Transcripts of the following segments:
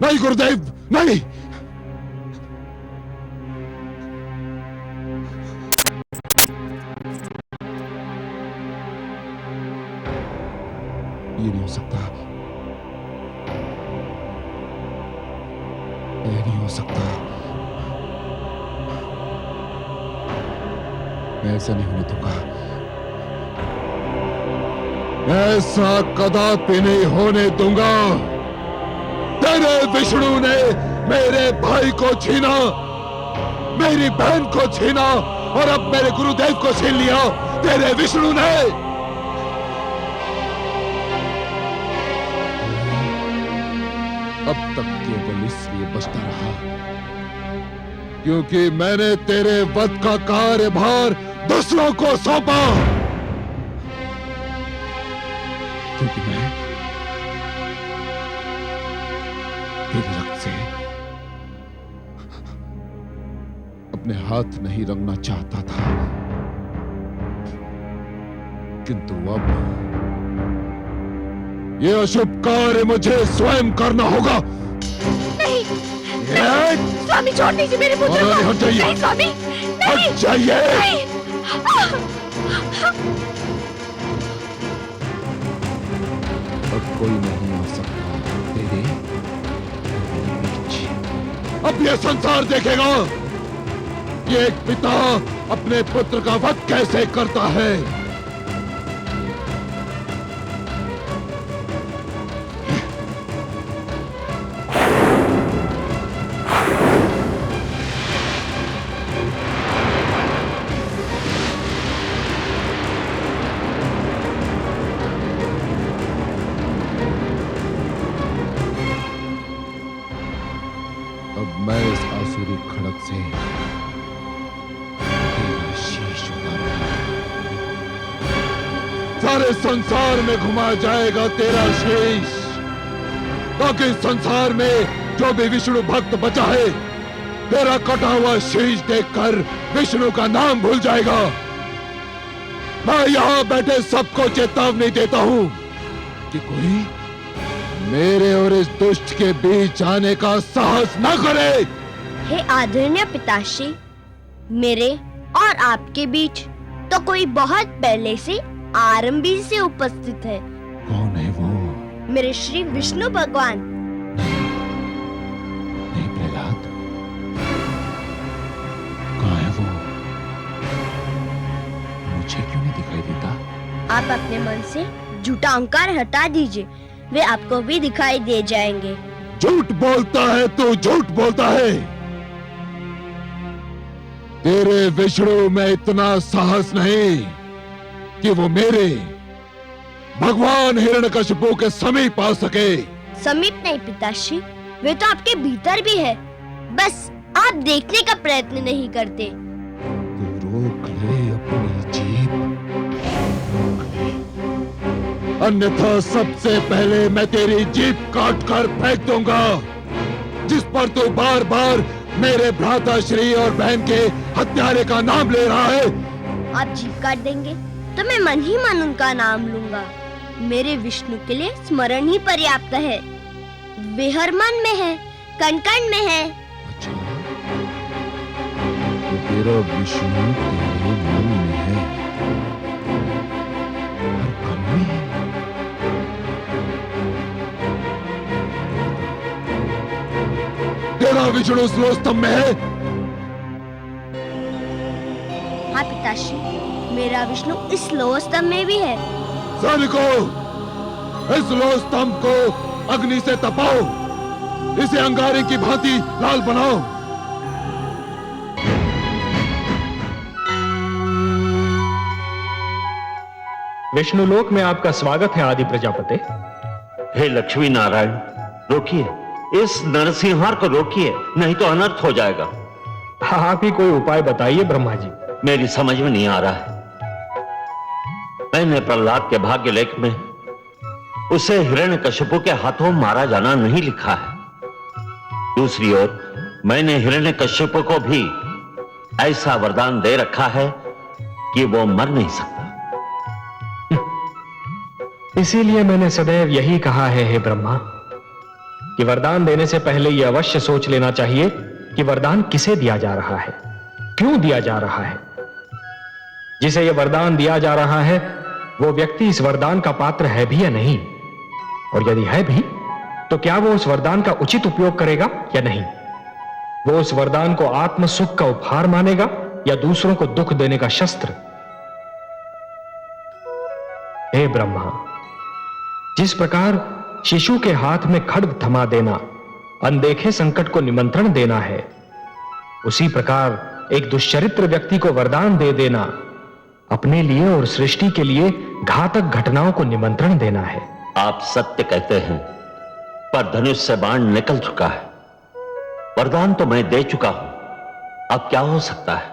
नहीं गुरुदेव, नहीं। ये नहीं हो सकता, ये नहीं हो सकता। मैं ऐसा नहीं होने दूंगा, ऐसा कदापि नहीं होने दूंगा। तेरे विष्णु ने मेरे भाई को छीना, मेरी बहन को छीना और अब मेरे गुरुदेव को छीन लिया तेरे विष्णु ने। अब तक केवल इसलिए बचता रहा क्योंकि मैंने तेरे वध का कार्यभार दूसरों को सौंपा। क्योंकि मैं तेरे रक्त से अपने हाथ नहीं रंगना चाहता था, किंतु अब ये अशुभ कार्य मुझे स्वयं करना होगा। नहीं, स्वामी छोड़ दीजिए मेरे पुत्र को। हट जाइए। नहीं स्वामी, नहीं। हट जाइए। नहीं। अब कोई नहीं आ सकता तेरे बीच। अब ये संसार देखेगा ये एक पिता अपने पुत्र का वध कैसे करता है। मैं इस आसुरी खड़क से तेरा शीश उतारूंगा। सारे संसार में घुमाया जाएगा तेरा शीश, ताकि संसार में जो भी विष्णु भक्त बचा है तेरा कटा हुआ शीश देखकर विष्णु का नाम भूल जाएगा। मैं यहां बैठे सबको चेतावनी देता हूं कि कोई मेरे और इस दुष्ट के बीच आने का साहस न करे। हे आदरणीय पिताश्री, मेरे और आपके बीच तो कोई बहुत पहले से आरंभी से उपस्थित है। कौन है वो? मेरे श्री विष्णु भगवान। नहीं प्रहलाद, कहाँ है वो? मुझे क्यों नहीं दिखाई देता? आप अपने मन से झूठा अहंकार हटा दीजिए, वे आपको भी दिखाई दे जाएंगे। झूठ बोलता है तू, झूठ बोलता है। तेरे विष्णु में इतना साहस नहीं कि वो मेरे भगवान हिरण्यकशिपु के समीप आ सके। समीप नहीं पिताश्री, वे तो आपके भीतर भी है, बस आप देखने का प्रयत्न नहीं करते। तू रोक ले अपनी जीभ, अन्यथा सबसे पहले मैं तेरी जीभ काट कर फेंक दूंगा, जिस पर तू बार बार मेरे भ्राता श्री और बहन के हत्यारे का नाम ले रहा है। आप जीभ काट देंगे तो मैं मन ही मन उनका नाम लूंगा। मेरे विष्णु के लिए स्मरण ही पर्याप्त है। वे हर मन में है, कण कण में है। अच्छा, तो तेरा विष्णु तेरे मन में है, हर कण में है। तेरा विष्णु स्लोस्तम में है। हाँ पिताश्री, मेरा विष्णु इस लोह स्तंभ में भी है। सैनिकों, इस लोह स्तंभ को अग्नि से तपाओ, इसे अंगारे की भांति लाल बनाओ। विष्णुलोक में आपका स्वागत है आदि प्रजापति। हे लक्ष्मी नारायण, रोकिए, इस नरसिंहार को रोकिए, नहीं तो अनर्थ हो जाएगा। आप ही कोई उपाय बताइए ब्रह्मा जी। मेरी समझ में नहीं आ रहा है। मैंने प्रहलाद के भाग्य लेख में उसे हिरण्यकशिपु के हाथों मारा जाना नहीं लिखा है। दूसरी ओर मैंने हिरण्यकशिपु को भी ऐसा वरदान दे रखा है कि वो मर नहीं सकता। इसीलिए मैंने सदैव यही कहा है, हे ब्रह्मा, कि वरदान देने से पहले यह अवश्य सोच लेना चाहिए कि वरदान किसे दिया जा रहा है, क्यों दिया जा रहा है। जिसे यह वरदान दिया जा रहा है वो व्यक्ति इस वरदान का पात्र है भी या नहीं, और यदि है भी तो क्या वो उस वरदान का उचित उपयोग करेगा या नहीं। वो उस वरदान को आत्म सुख का उपहार मानेगा या दूसरों को दुख देने का शस्त्र। हे ब्रह्मा, जिस प्रकार शिशु के हाथ में खड्ग थमा देना अनदेखे संकट को निमंत्रण देना है, उसी प्रकार एक दुष्चरित्र व्यक्ति को वरदान दे देना अपने लिए और सृष्टि के लिए घातक घटनाओं को निमंत्रण देना है। आप सत्य कहते हैं, पर धनुष से बाण निकल चुका है। वरदान तो मैं दे चुका हूं, अब क्या हो सकता है।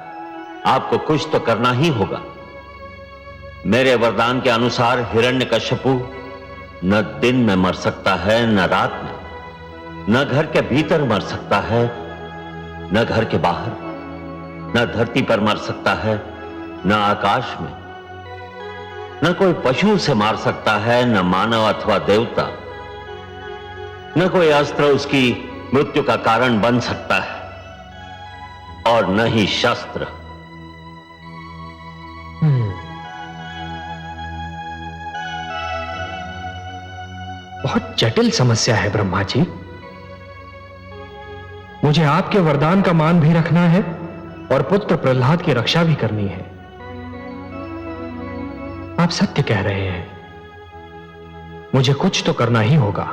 आपको कुछ तो करना ही होगा। मेरे वरदान के अनुसार हिरण्यकश्यपु न दिन में मर सकता है न रात में, न घर के भीतर मर सकता है न घर के बाहर, न धरती पर मर सकता है न आकाश में, न कोई पशु से मार सकता है न मानव अथवा देवता, न कोई अस्त्र उसकी मृत्यु का कारण बन सकता है और न ही शस्त्र। बहुत जटिल समस्या है ब्रह्मा जी। मुझे आपके वरदान का मान भी रखना है और पुत्र प्रहलाद की रक्षा भी करनी है। आप सत्य कह रहे हैं, मुझे कुछ तो करना ही होगा।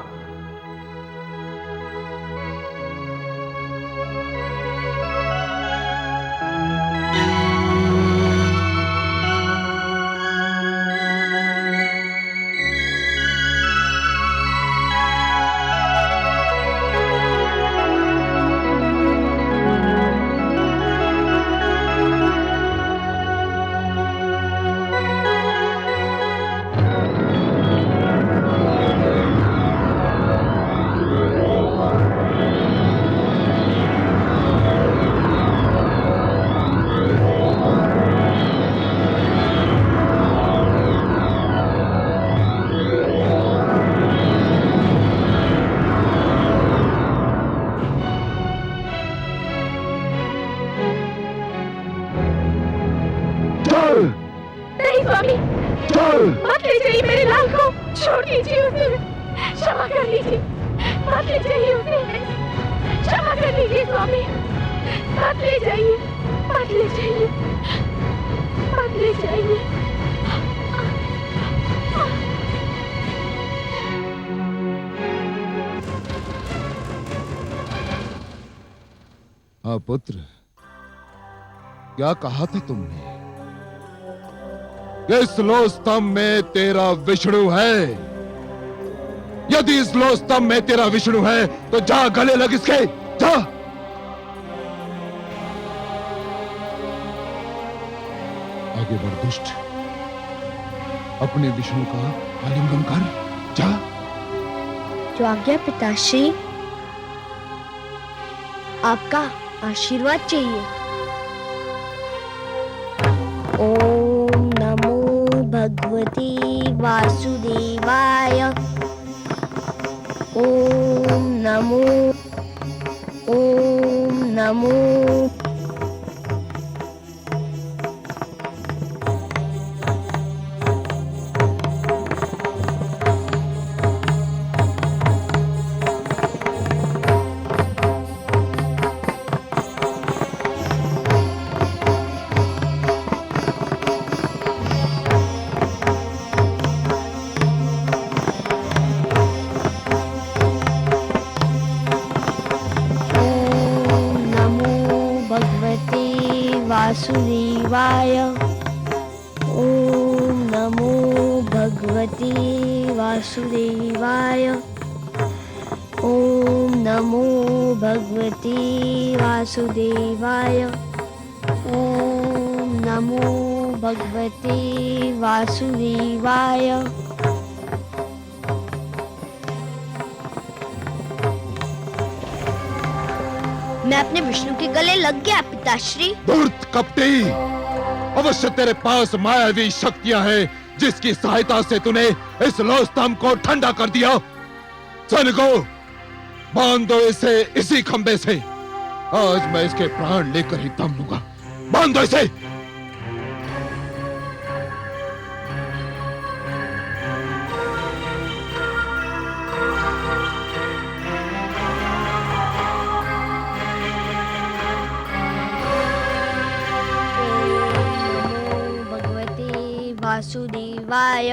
नहीं स्वामी, मत ले जाइए मेरे लाल को, छोड़ दीजिए उसे, क्षमा कर लीजिए, मत ले जाइए उसे, क्षमा कर लीजिए स्वामी, मत ले जाइए, मत ले जाइए, मत ले जाइए। हाँ पुत्र, क्या कहा था तुमने? इस लो स्तंभ में तेरा विष्णु है। यदि इस लो स्तंभ में तेरा विष्णु है तो जा गले लग इसके, जा। आगे बढ़ दुष्ट, अपने विष्णु का आलिंगन कर, जा। जो आज्ञा पिताश्री, आपका आशीर्वाद चाहिए। ओम नमो भगवते वासुदेवाय। ओम नमो, ओम नमो। वासुदेवाय। ओम नमो भगवते वासुदेवाय। ओम नमो भगवते वासुदेवाय। ओम नमो भगवते वासुदेवाय। मैं अपने विष्णु के गले लग गया पिताश्री। धूर्त कपटी, अवश्य तेरे पास मायावी शक्तियां हैं जिसकी सहायता से तूने इस लो स्तंभ को ठंडा कर दिया। सैनिकों, बांध दो इसे इसी खंबे से। आज मैं इसके प्राण लेकर ही दम लूंगा। बांध दो इसे। वासुदेवाय।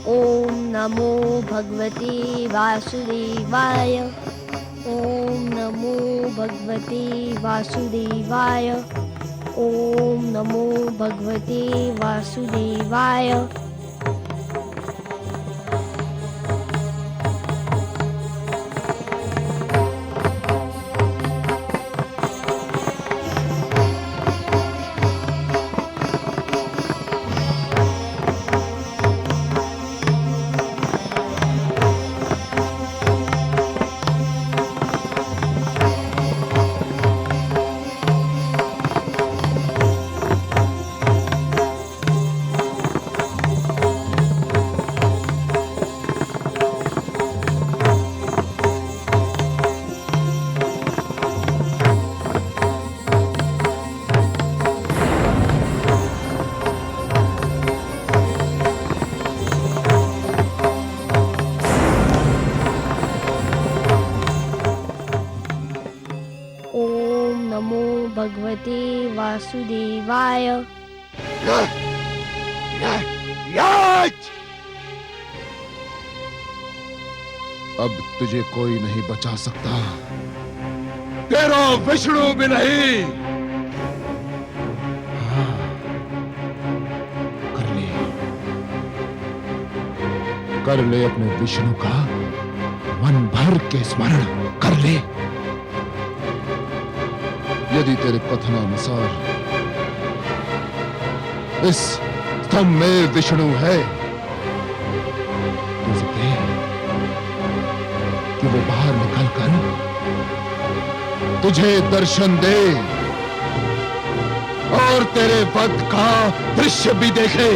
ओम नमो भगवते वासुदेवाय। ओम नमो भगवते वासुदेवाय। ओम नमो भगवते वासुदेवाय। भगवते वासुदेवाय। अब तुझे कोई नहीं बचा सकता, तेरा विष्णु भी नहीं। हाँ, कर ले अपने विष्णु का मन भर के स्मरण कर ले। यदि तेरे कथनानुसार इस स्तंभ में विष्णु है तो उसे कह कि वो बाहर निकलकर तुझे दर्शन दे और तेरे वध का दृश्य भी देखे।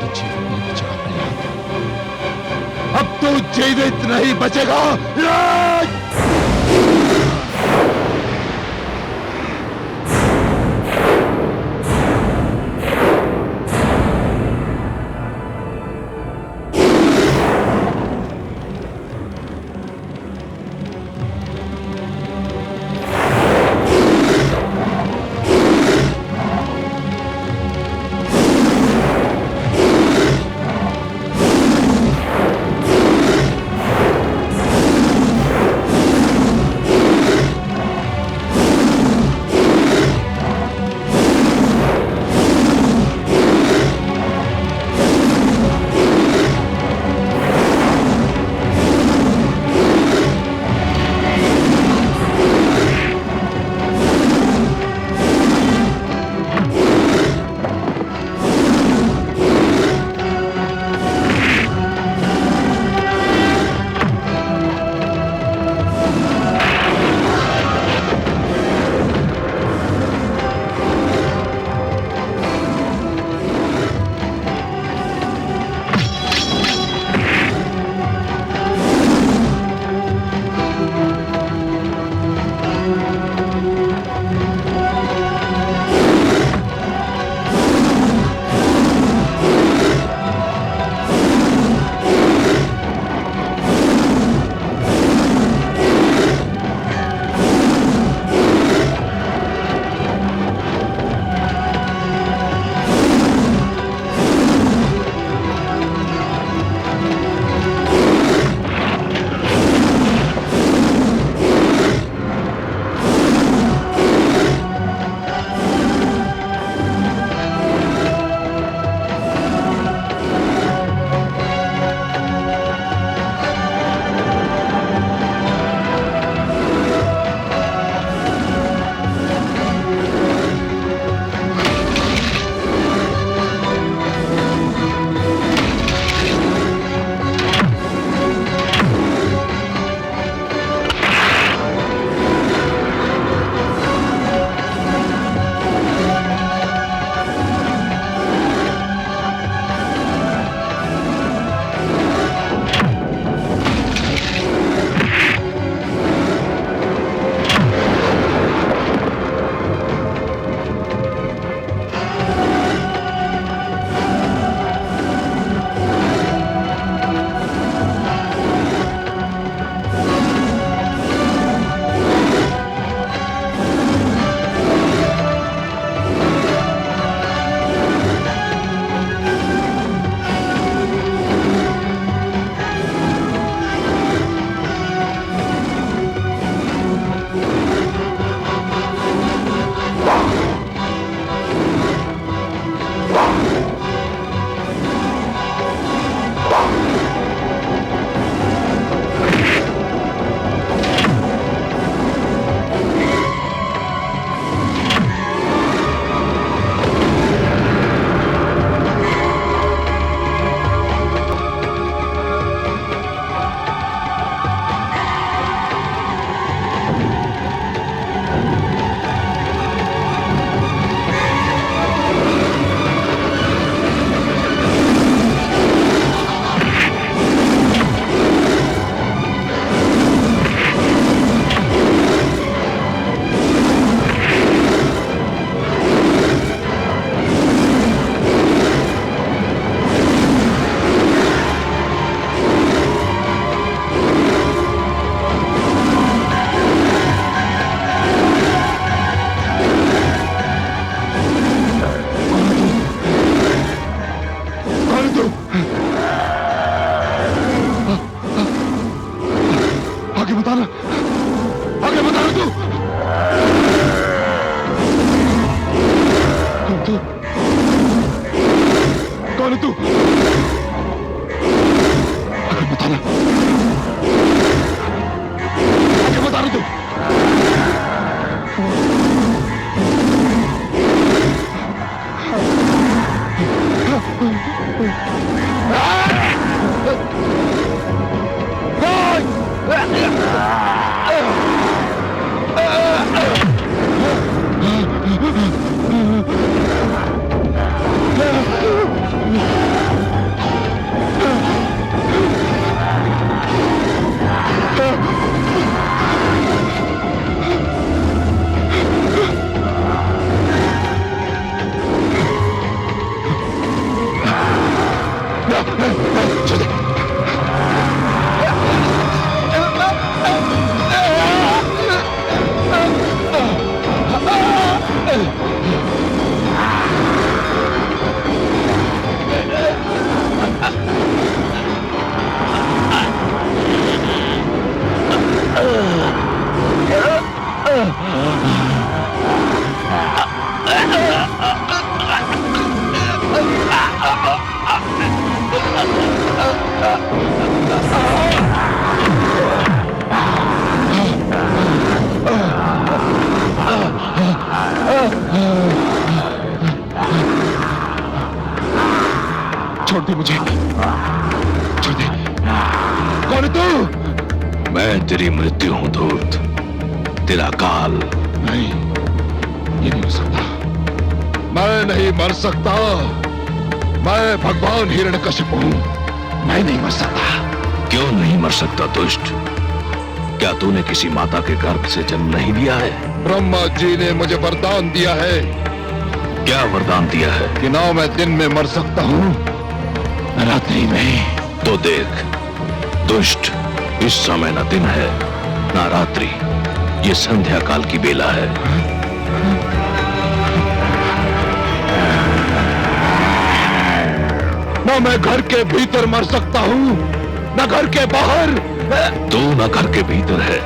तुझे वो बचा प्रहलाद, अब तू जीवित नहीं बचेगा। मत आना, आगे मत आना तू। कौन है तू? आगे मत आना, आगे मत आना तू। छोड़ दे मुझे, छोड़ दे। कौन है तू? मैं तेरी मृत्यु हूं धूर्त, तेरा काल। नहीं, ये नहीं हो सकता। मैं नहीं मर सकता। मैं भगवान हिरण्यकशिपु हूं। मैं नहीं मर सकता। क्यों नहीं मर सकता दुष्ट? क्या तूने किसी माता के गर्भ से जन्म नहीं लिया है? ब्रह्मा जी ने मुझे वरदान दिया है। क्या वरदान दिया है? कि ना मैं दिन में मर सकता हूं, न रात्रि में। तो देख दुष्ट, इस समय न दिन है ना रात्रि, ये संध्या काल की बेला है। ना मैं घर के भीतर मर सकता हूं, न घर के बाहर। तू न घर के भीतर है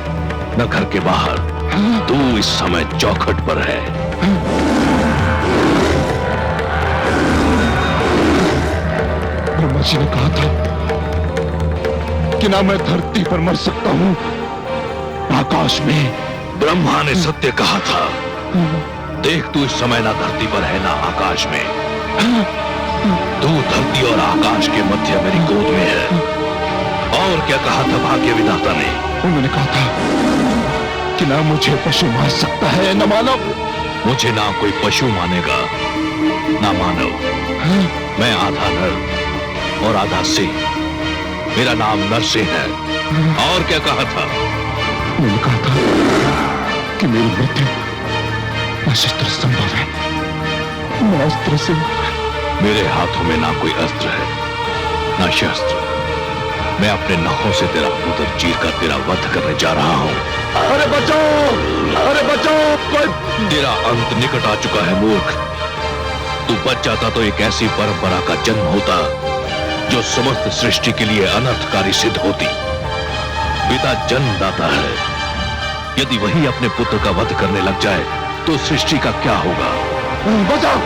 न घर के बाहर, तू इस समय चौखट पर है। ब्रह्मा जी ने कहा था कि ना मैं धरती पर मर सकता हूं, आकाश में। ब्रह्मा ने सत्य कहा था। देख तू इस समय ना धरती पर है ना आकाश में, तू धरती और आकाश के मध्य मेरी गोद में है। और क्या कहा था भाग्य विधाता ने? उन्होंने कहा था कि ना मुझे पशु मार सकता है न मानव। मुझे ना कोई पशु मानेगा ना मानव। मैं आधा नर और आधा सिंह, मेरा नाम नरसिंह है। और क्या कहा था? उन्होंने कहा था कि मेरी मृत्यु न शस्त्र संभव है, न अस्त्र से। मेरे हाथों में ना कोई अस्त्र है ना शस्त्र। मैं अपने नखों से तेरा उदर चीर कर तेरा वध करने जा रहा हूं। अरे बचाओ, अरे बचाओ, कोई। तेरा अंत निकट आ चुका है मूर्ख। तू बच जाता तो एक ऐसी परंपरा का जन्म होता जो समस्त सृष्टि के लिए अनर्थकारी सिद्ध होती। पिता जन्मदाता है, यदि वही अपने पुत्र का वध करने लग जाए तो सृष्टि का क्या होगा? बचाओ।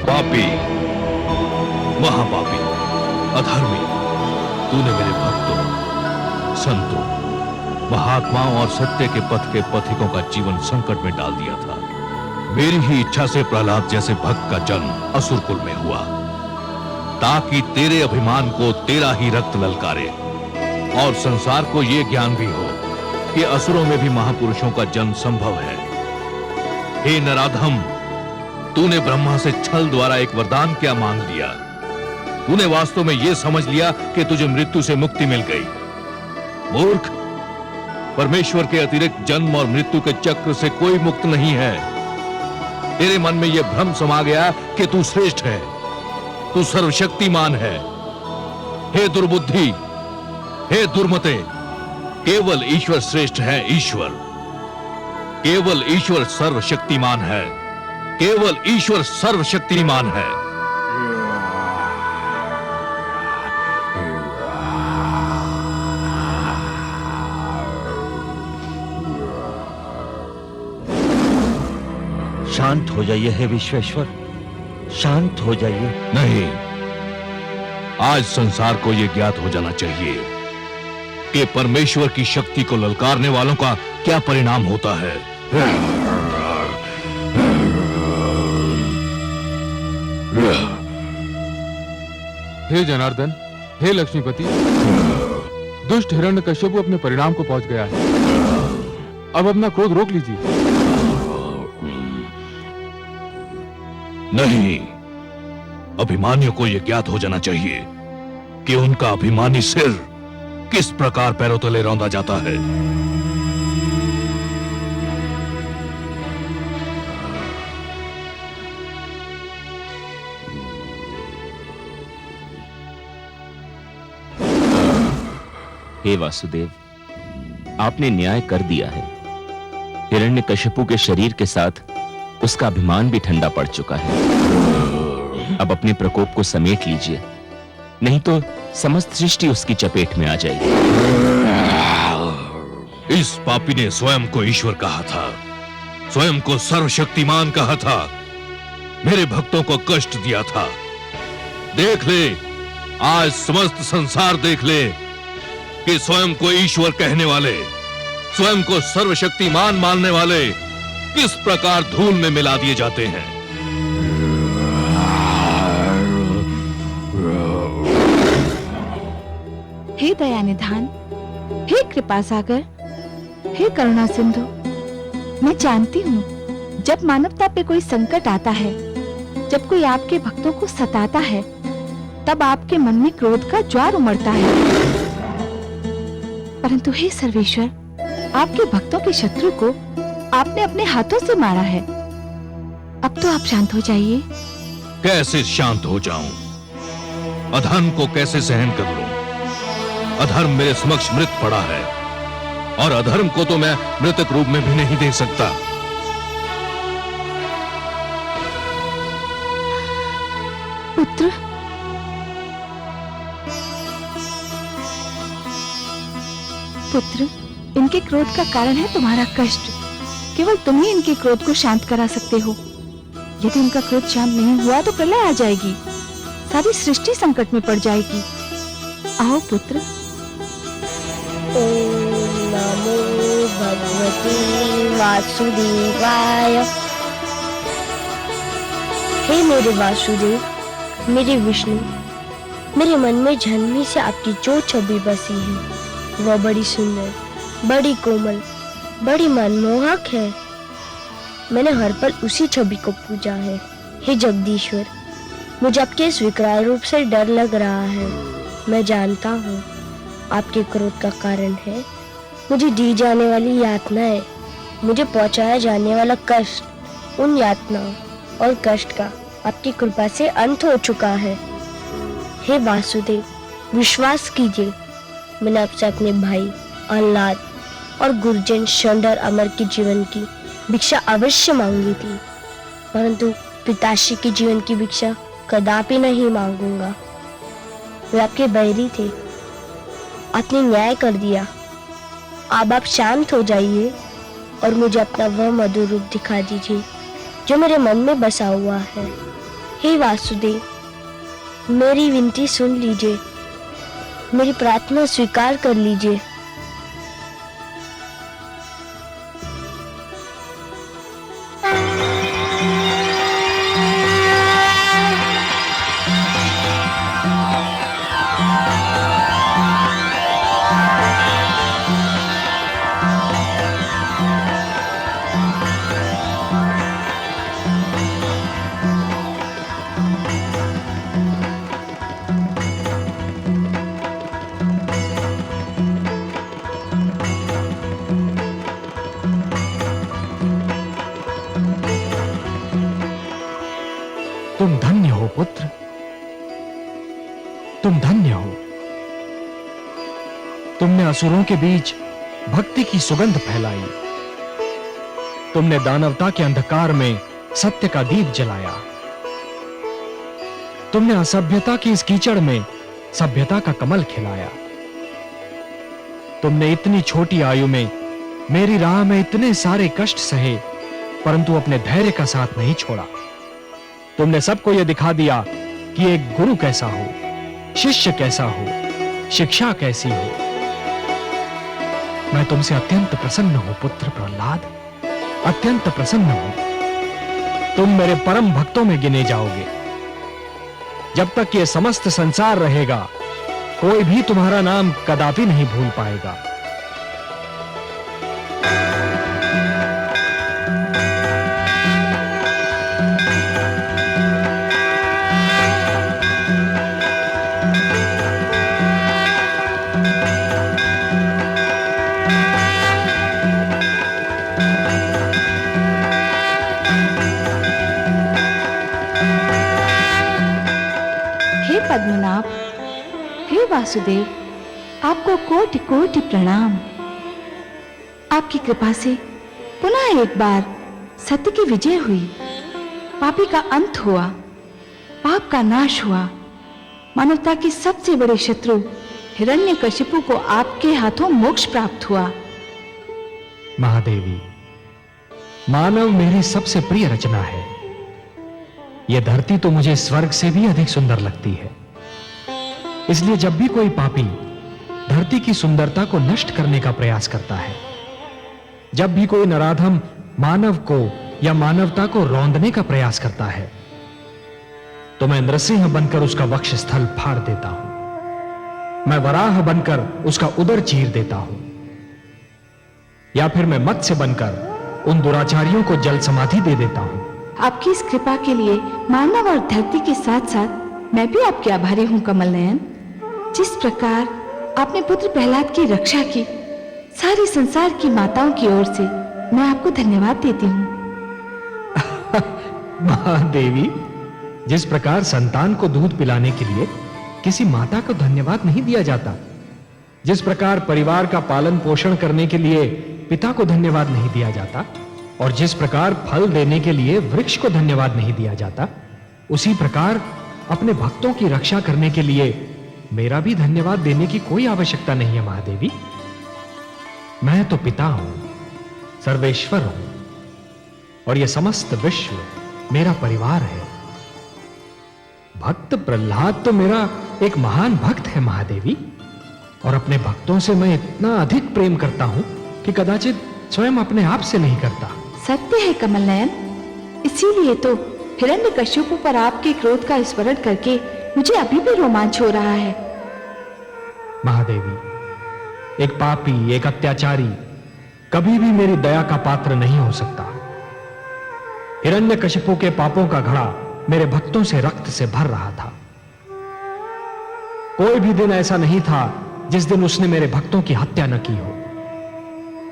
पापी, महापापी, अधर्मी, तूने मेरे भक्तों, संतों, महात्माओं और सत्य के पथ के पथिकों का जीवन संकट में डाल दिया था। मेरी ही इच्छा से प्रहलाद जैसे भक्त का जन्म असुरकुल में हुआ, ताकि तेरे अभिमान को तेरा ही रक्त ललकारे और संसार को यह ज्ञान भी हो कि असुरों में भी महापुरुषों का जन्म संभव है। हे नराधम, तूने ब्रह्मा से छल द्वारा एक वरदान क्या मांग लिया? तूने वास्तव में यह समझ लिया कि तुझे मृत्यु से मुक्ति मिल गई। मूर्ख, परमेश्वर के अतिरिक्त जन्म और मृत्यु के चक्र से कोई मुक्त नहीं है। तेरे मन में यह भ्रम समा गया कि तू श्रेष्ठ है, तू सर्वशक्तिमान है। हे दुर्बुद्धि, हे दुर्मते, केवल ईश्वर श्रेष्ठ है। ईश्वर, केवल ईश्वर सर्वशक्तिमान है, केवल ईश्वर सर्वशक्तिमान है। शांत हो जाइए हे विश्वेश्वर, शांत हो जाइए। नहीं, आज संसार को यह ज्ञात हो जाना चाहिए कि परमेश्वर की शक्ति को ललकारने वालों का क्या परिणाम होता है। हे जनार्दन, हे लक्ष्मीपति, दुष्ट हिरण्यकश्यप अपने परिणाम को पहुंच गया है। अब अपना क्रोध रोक लीजिए। नहीं, अभिमानियों को यह ज्ञात हो जाना चाहिए कि उनका अभिमानी सिर किस प्रकार पैरों तले रौंदा जाता है। हे वासुदेव, आपने न्याय कर दिया है। हिरण्यकश्यपु के शरीर के साथ उसका अभिमान भी ठंडा पड़ चुका है। अब अपने प्रकोप को समेट लीजिए, नहीं तो समस्त सृष्टि उसकी चपेट में आ जाएगी। इस पापी ने स्वयं को ईश्वर कहा था, स्वयं को सर्वशक्तिमान कहा था, मेरे भक्तों को कष्ट दिया था। देख ले, आज समस्त संसार देख ले कि स्वयं को ईश्वर कहने वाले, स्वयं को सर्वशक्तिमान मानने वाले किस प्रकार धूल में मिला दिए जाते हैं। हे दया निधान, हे कृपा सागर, हे करुणा सिंधु, मैं जानती हूँ जब मानवता पे कोई संकट आता है, जब कोई आपके भक्तों को सताता है, तब आपके मन में क्रोध का ज्वार उमड़ता है। परंतु हे सर्वेश्वर, आपके भक्तों के शत्रु को आपने अपने हाथों से मारा है। अब तो आप शांत हो जाइए। कैसे शांत हो जाऊं? अधर्म को कैसे सहन कर लूं? अधर्म मेरे समक्ष मृत पड़ा है और अधर्म को तो मैं मृतक रूप में भी नहीं देख सकता। पुत्र, पुत्र, इनके क्रोध का कारण है तुम्हारा कष्ट। केवल तुम ही इनके क्रोध को शांत करा सकते हो। यदि इनका क्रोध शांत नहीं हुआ तो प्रलय आ जाएगी, सारी सृष्टि संकट में पड़ जाएगी। आओ पुत्र। ओम नमो भगवते वासुदेवाय। हे मेरे वासुदेव, मेरे विष्णु, मेरे मन में जन्मी से आपकी जो छवि बसी है वह बड़ी सुंदर, बड़ी कोमल, बड़ी मनमोहक है। मैंने हर पल उसी छवि को पूजा है। हे जगदीश्वर, मुझे आपके इस विकराल रूप से डर लग रहा है। मैं जानता हूँ आपके क्रोध का कारण है मुझे दी जाने वाली यातनाएं, मुझे पहुँचाया जाने वाला कष्ट। उन यातनाओं और कष्ट का आपकी कृपा से अंत हो चुका है। हे वासुदेव, विश्वास कीजिए, मैंने आपसे अपने भाई अल्लाद और गुरुजन शंडर अमर के जीवन की भिक्षा अवश्य मांगी थी, परंतु पिताश्री के जीवन की भिक्षा कदापि नहीं मांगूंगा। वे आपके बैरी थे, आपने न्याय कर दिया। अब आप शांत हो जाइए और मुझे अपना वह मधुर रूप दिखा दीजिए जो मेरे मन में बसा हुआ है। हे वासुदेव, मेरी विनती सुन लीजिए, मेरी प्रार्थना स्वीकार कर लीजिए। तुम धन्य हो। तुमने असुरों के बीच भक्ति की सुगंध फैलाई। तुमने दानवता के अंधकार में सत्य का दीप जलाया। तुमने असभ्यता की इस कीचड़ में सभ्यता का कमल खिलाया। तुमने इतनी छोटी आयु में मेरी राह में इतने सारे कष्ट सहे, परंतु अपने धैर्य का साथ नहीं छोड़ा। तुमने सबको यह दिखा दिया कि एक गुरु कैसा हो, शिष्य कैसा हो, शिक्षा कैसी हो। मैं तुमसे अत्यंत प्रसन्न हूं पुत्र प्रहलाद, अत्यंत प्रसन्न हूं। तुम मेरे परम भक्तों में गिने जाओगे। जब तक ये समस्त संसार रहेगा, कोई भी तुम्हारा नाम कदापि नहीं भूल पाएगा। पद्मनाभ, हे वासुदेव, आपको कोटि कोटि प्रणाम। आपकी कृपा से पुनः एक बार सत्य की विजय हुई, पापी का अंत हुआ, पाप का नाश हुआ। मानवता की सबसे बड़े शत्रु हिरण्यकशिपु को आपके हाथों मोक्ष प्राप्त हुआ। महादेवी, मानव मेरी सबसे प्रिय रचना है। यह धरती तो मुझे स्वर्ग से भी अधिक सुंदर लगती है। इसलिए जब भी कोई पापी धरती की सुंदरता को नष्ट करने का प्रयास करता है, जब भी कोई नराधम मानव को या मानवता को रौंदने का प्रयास करता है, तो मैं नृसिंह बनकर उसका वक्ष स्थल फाड़ देता हूं। मैं वराह बनकर उसका उदर चीर देता हूं, या फिर मैं मत्स्य बनकर उन दुराचारियों को जल समाधि दे देता हूं। आपकी इस कृपा के लिए मानव और धरती के साथ साथ मैं भी आपके आभारी हूं कमल नयन। जिस प्रकार आपने पुत्र प्रहलाद की रक्षा की, सारे संसार की माताओं की ओर से मैं आपको धन्यवाद देती हूँ। महादेवी, जिस प्रकार संतान को दूध पिलाने के लिए किसी माता को धन्यवाद नहीं दिया जाता, जिस प्रकार परिवार का पालन पोषण करने के लिए पिता को धन्यवाद नहीं दिया जाता, और जिस प्रकार फल देने के लिए वृक्ष को धन्यवाद नहीं दिया जाता, उसी प्रकार अपने भक्तों की रक्षा करने के लिए मेरा भी धन्यवाद देने की कोई आवश्यकता नहीं है। महादेवी, मैं तो पिता हूं, सर्वेश्वर हूं, और यह समस्त विश्व मेरा परिवार है। भक्त प्रहलाद तो मेरा एक महान भक्त है महादेवी, और अपने भक्तों से मैं इतना अधिक प्रेम करता हूं कि कदाचित स्वयं अपने आप से नहीं करता। सत्य है कमल नयन, इसीलिए तो हिरण्यकशिपु पर आपके क्रोध का स्मरण करके मुझे अभी भी रोमांच हो रहा है। महादेवी, एक पापी, एक अत्याचारी कभी भी मेरी दया का पात्र नहीं हो सकता। हिरण्यकशिपु के पापों का घड़ा मेरे भक्तों से रक्त से भर रहा था। कोई भी दिन ऐसा नहीं था जिस दिन उसने मेरे भक्तों की हत्या न की हो।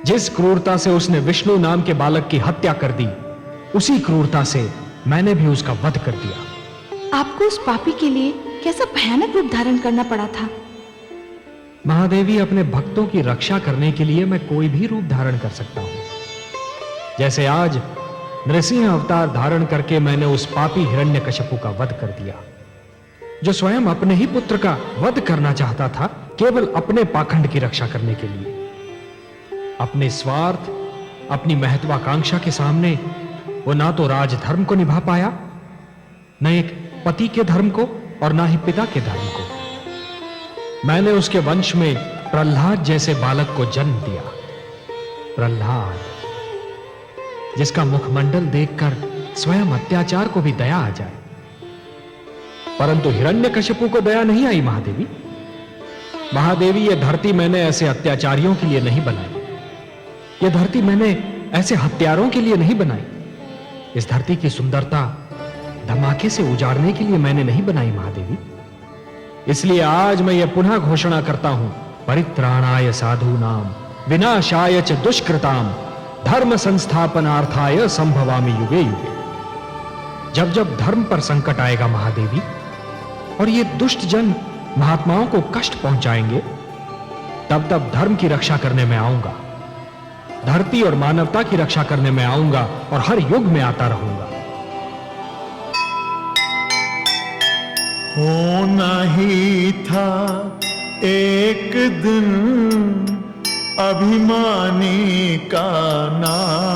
जिस क्रूरता से उसने विष्णु नाम के बालक की हत्या कर दी, उसी क्रूरता से मैंने भी उसका वध कर दिया। आपको उस पापी के लिए कैसा भयानक रूप धारण करना पड़ा था? महादेवी, अपने भक्तों की रक्षा करने के लिए मैं कोई भी रूप धारण कर सकता हूं। जैसे आज नृसिंह अवतार धारण करके मैंने उस पापी हिरण्यकशिपु का वध कर दिया, जो स्वयं अपने ही पुत्र का वध करना चाहता था, केवल अपने पाखंड की रक्षा करने के लिए। अपने स्वार्थ, अपनी महत्वाकांक्षा के सामने वो ना तो राजधर्म को निभा पाया, न एक पति के धर्म को, और ना ही पिता के धर्म को। मैंने उसके वंश में प्रहलाद जैसे बालक को जन्म दिया। प्रहलाद, जिसका मुखमंडल देखकर स्वयं अत्याचार को भी दया आ जाए। परंतु हिरण्यकशिपु को दया नहीं आई। महादेवी, महादेवी, यह धरती मैंने ऐसे अत्याचारियों के लिए नहीं बनाई। यह धरती मैंने ऐसे हत्यारों के लिए नहीं बनाई। इस धरती की सुंदरता धमाके से उजाड़ने के लिए मैंने नहीं बनाई महादेवी। इसलिए आज मैं यह पुनः घोषणा करता हूं, परित्राणाय साधूनाम विनाशाय च दुष्कृताम धर्म संस्थापनार्थाय संभवामि युगे युगे। जब जब धर्म पर संकट आएगा महादेवी, और ये दुष्ट जन महात्माओं को कष्ट पहुंचाएंगे, तब तब धर्म की रक्षा करने में आऊंगा, धरती और मानवता की रक्षा करने में आऊंगा और हर युग में आता रहूंगा। होना ही था एक दिन अभिमानी का नाम।